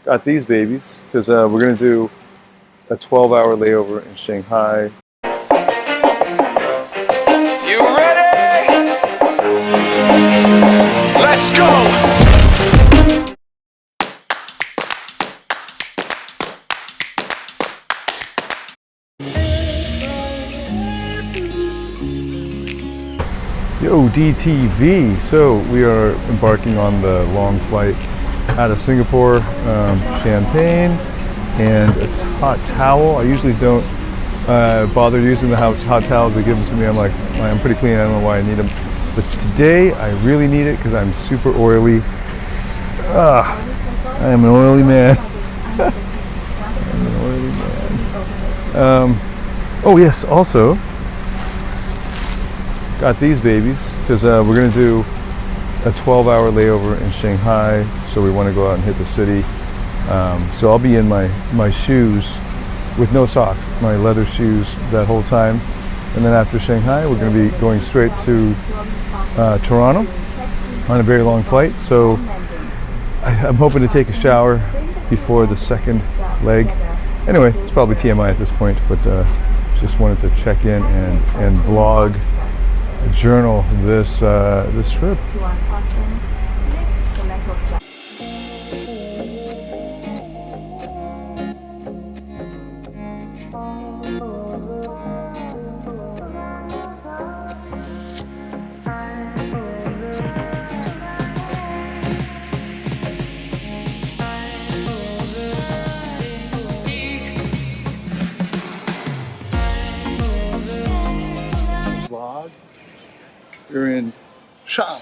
got these babies because we're going to do a 12-hour layover in Shanghai. You ready? Let's go! Yo, DTV! So we are embarking on the long flight out of Singapore, champagne, and a hot towel. I usually don't bother using the hot towels. They give them to me. I'm pretty clean. I don't know why I need them. But today I really need it because I'm super oily. I am an oily man. I'm an oily man. Oh yes, also got these babies because we're going to do a 12-hour layover in Shanghai, so we want to go out and hit the city. So I'll be in my shoes with no socks, my leather shoes that whole time. And then after Shanghai, we're going to be going straight to Toronto on a very long flight. So I'm hoping to take a shower before the second leg. Anyway, it's probably TMI at this point, but just wanted to check in and vlog, journal this trip. Vlog. We're in Shanghai.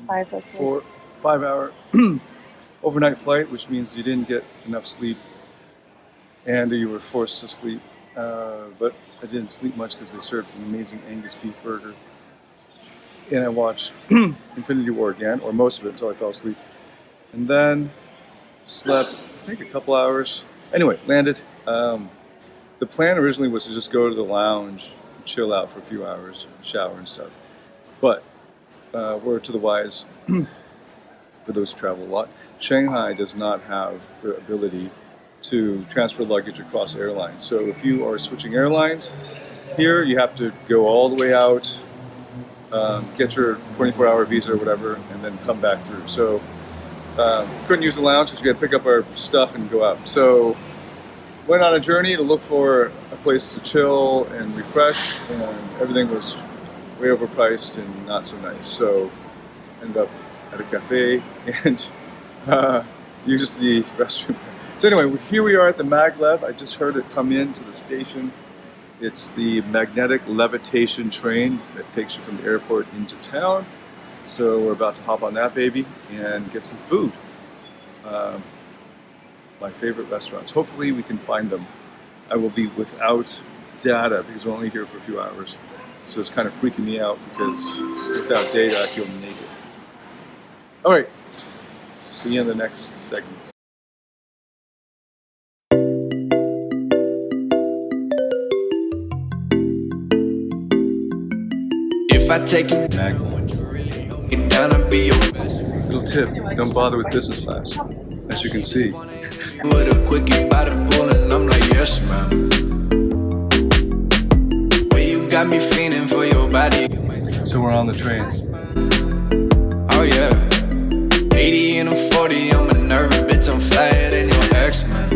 5 or 6. 5-hour overnight flight, which means you didn't get enough sleep and you were forced to sleep. But I didn't sleep much because they served an amazing Angus beef burger. And I watched Infinity War again, or most of it, until I fell asleep. And then slept, I think, a couple hours. Anyway, landed. The plan originally was to just go to the lounge, chill out for a few hours, shower and stuff. But word to the wise, for those who travel a lot, Shanghai does not have the ability to transfer luggage across airlines. So if you are switching airlines, here you have to go all the way out, get your 24-hour visa or whatever, and then come back through. So couldn't use the lounge because we had to pick up our stuff and go out. So went on a journey to look for a place to chill and refresh, and everything was way overpriced and not so nice. So ended up at a cafe and used the restroom. So anyway, here we are at the maglev. I just heard it come in to the station. It's the magnetic levitation train that takes you from the airport into town. So we're about to hop on that baby and get some food. My favorite restaurants. Hopefully we can find them. I will be without data because we're only here for a few hours. So it's kind of freaking me out because without data I feel naked. All right, see you in the next segment. If I take you Mag. get down and be your best friend. Little tip, don't bother with business class, as you can see. With a quickie by the pool and I'm like, yes, ma'am. Well, you got me feeling for your body. So we're on the train. Oh yeah. 80 and I'm 40, I'm a nervous bitch, I'm flyer than your ex, man.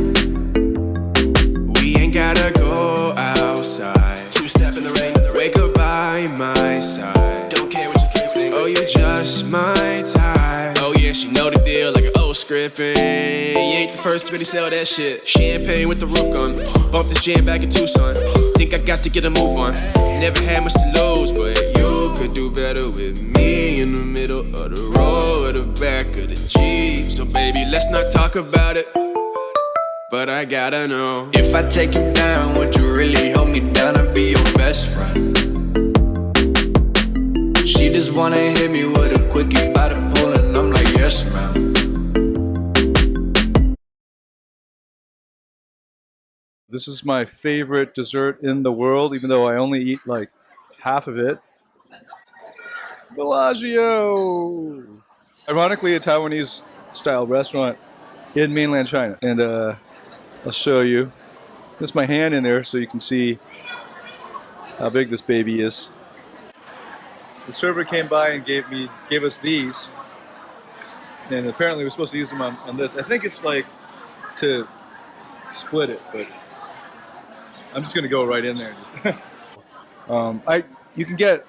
We ain't gotta go outside. Two-step in the rain. Wake up by my side. Don't care what you think. Oh, you just my type. Oh yeah, she know the deal like an old script. You ain't the first to really sell that shit. Champagne with the roof gone. Bump this jam back in Tucson. Think I got to get a move on. Never had much to lose, but you could do better with me in the middle of the road, or the back of the Jeep. So baby, let's not talk about it, but I gotta know. If I take you down, would you really hold me down and be your best friend? She just wanna hit me with a quickie by the pool and I'm like, yes, ma'am. This is my favorite dessert in the world, even though I only eat like half of it. Bellagio! Ironically, a Taiwanese style restaurant in mainland China. And I'll show you. There's my hand in there so you can see how big this baby is. The server came by and gave us these, and apparently we're supposed to use them on this. I think it's like to split it, but I'm just gonna go right in there. You can get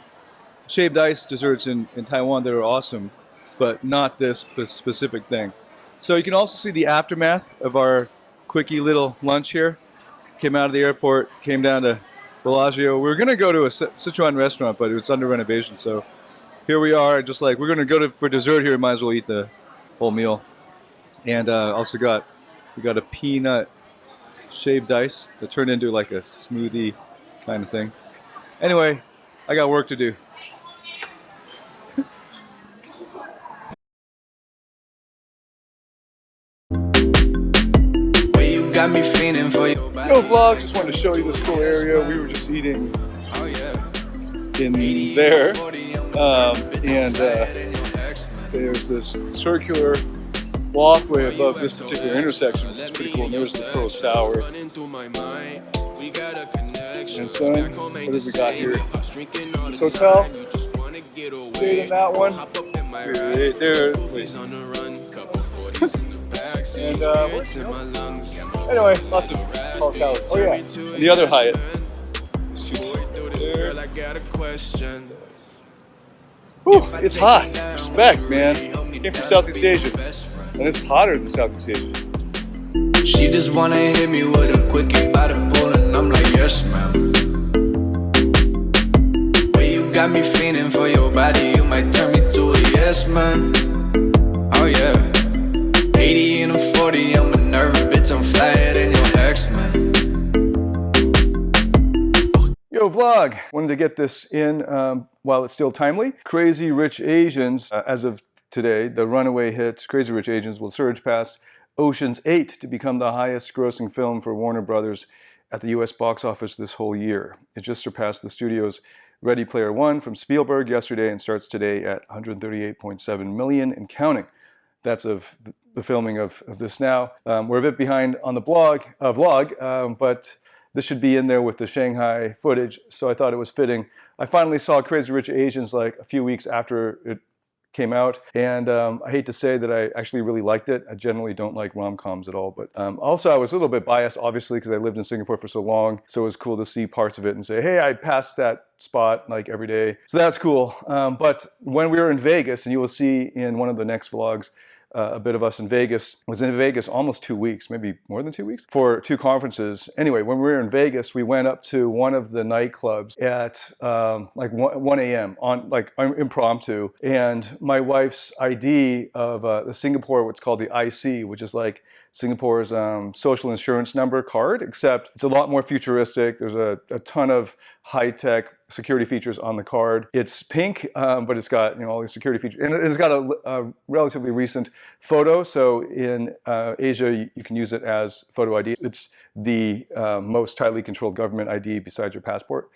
shaved ice desserts in Taiwan that are awesome, but not this specific thing. So you can also see the aftermath of our quickie little lunch here. Came out of the airport, came down to Bellagio. We were gonna go to a Sichuan restaurant, but it's under renovation. So here we are, just like we're gonna go for dessert here. Might as well eat the whole meal. And also we got a peanut shaved ice that turned into like a smoothie kind of thing. Anyway, I got work to do. Got me feeling for your body. Yo vlog, just wanted to show you this cool area. We were just eating in there, and there's this circular walkway above this particular intersection, which is pretty cool. And there's the Pearl Tower. And so, what have we got here? This hotel. Stayed in that one. Right there. Wait. And anyway, lots of tall towers. Oh yeah, and the other Hyatt. Whew, it's hot. Respect, man. Came from Southeast Asia, and it's hotter than Southeast Asia. She just wanna hit me with a quickie by the pool, and I'm like, yes, ma'am. Way you got me feeling for your body, you might turn me to a yes, man. Oh yeah. 80 and I'm 40, I'm a nervous bitch, I'm flyer than your ex, man. Yo vlog, wanted to get this in while it's still timely. Crazy Rich Asians, as of today, the runaway hit Crazy Rich Asians will surge past Ocean's 8 to become the highest grossing film for Warner Brothers at the US box office this whole year. It just surpassed the studio's Ready Player One from Spielberg yesterday and starts today at 138.7 million and counting. That's of the filming of this now. We're a bit behind on the vlog, but this should be in there with the Shanghai footage, so I thought it was fitting. I finally saw Crazy Rich Asians like a few weeks after it came out, and I hate to say that I actually really liked it. I generally don't like rom-coms at all, but also I was a little bit biased, obviously, because I lived in Singapore for so long, so it was cool to see parts of it and say, hey, I passed that spot like every day. So that's cool. But when we were in Vegas, and you will see in one of the next vlogs, a bit of us in Vegas. I was in Vegas almost 2 weeks, maybe more than 2 weeks, for 2 conferences. Anyway, when we were in Vegas, we went up to one of the nightclubs at like 1 a.m. on like impromptu, and my wife's ID of the Singapore, what's called the IC, which is like Singapore's social insurance number card, except it's a lot more futuristic. There's a ton of high-tech security features on the card. It's pink, but it's got all these security features, and it's got a relatively recent photo. So in Asia, you can use it as photo ID. It's the most tightly controlled government ID besides your passport.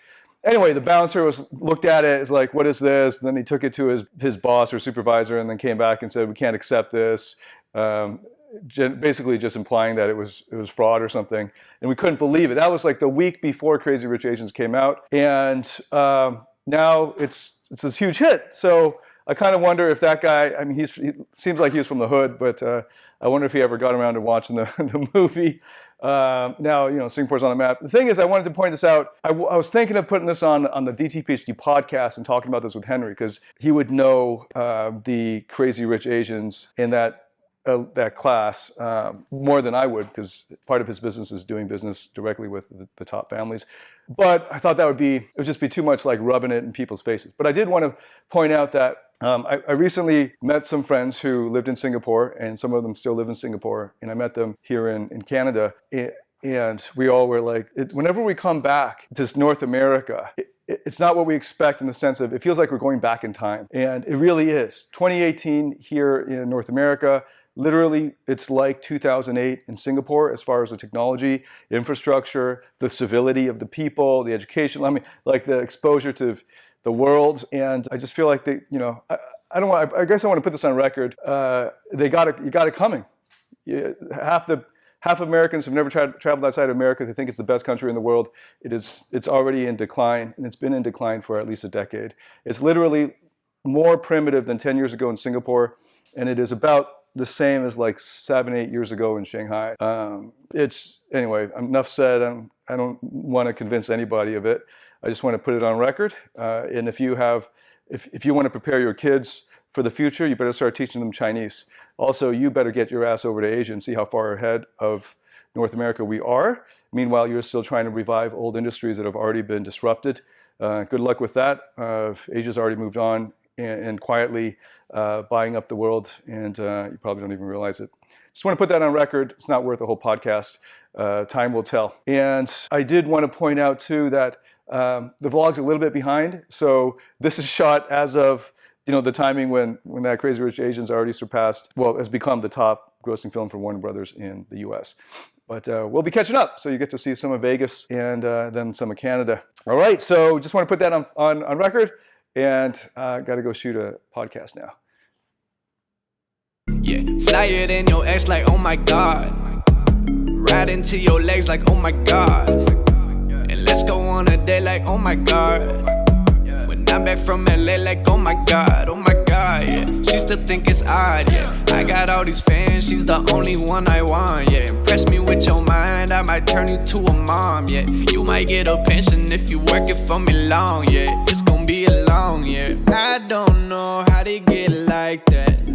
Anyway, the bouncer looked at it, is like, what is this? And then he took it to his boss or supervisor, and then came back and said, we can't accept this. Basically just implying that it was fraud or something, and we couldn't believe it. That was like the week before Crazy Rich Asians came out, and now it's this huge hit. So I kind of wonder if that guy, I mean, he seems like he was from the hood, but I wonder if he ever got around to watching the movie. Now, Singapore's on the map. The thing is, I wanted to point this out. I was thinking of putting this on the DT Ph.D. podcast and talking about this with Henry, because he would know the Crazy Rich Asians in that class more than I would, because part of his business is doing business directly with the top families. But I thought it would just be too much like rubbing it in people's faces. But I did want to point out that I recently met some friends who lived in Singapore, and some of them still live in Singapore, and I met them here in Canada. And we all were like, whenever we come back to North America, it's not what we expect, in the sense of it feels like we're going back in time. And it really is. 2018 here in North America, literally, it's like 2008 in Singapore as far as the technology, infrastructure, the civility of the people, the education, like the exposure to the world. And I just feel like I don't want. I guess I want to put this on record. You got it coming. Half Americans have never traveled outside of America. They think it's the best country in the world. It's already in decline, and it's been in decline for at least a decade. It's literally more primitive than 10 years ago in Singapore, and it is about the same as like 7-8 years ago in Shanghai. Anyway, enough said. I don't want to convince anybody of it. I just want to put it on record. And if you want to prepare your kids for the future, you better start teaching them Chinese. Also, you better get your ass over to Asia and see how far ahead of North America we are. Meanwhile, you're still trying to revive old industries that have already been disrupted. Good luck with that. Asia's already moved on and quietly buying up the world, and you probably don't even realize it. Just want to put that on record. It's not worth a whole podcast. Time will tell. And I did want to point out too that the vlog's a little bit behind. So this is shot as of the timing when that Crazy Rich Asians already has become the top grossing film for Warner Brothers in the US. But we'll be catching up, so you get to see some of Vegas and then some of Canada. All right, so just want to put that on record, and got to go shoot a podcast now. Yeah, fly it in your ex like, oh my God. Ride into your legs like, oh my God. And let's go on a date like, oh my God. When I'm back from LA like, oh my God, yeah. She still think it's odd, yeah. I got all these fans, she's the only one I want, yeah. Impress me with your mind, I might turn you to a mom, yeah. You might get a pension if you work it for me long, yeah. It's gonna be a long, yeah. I don't know how they get like that.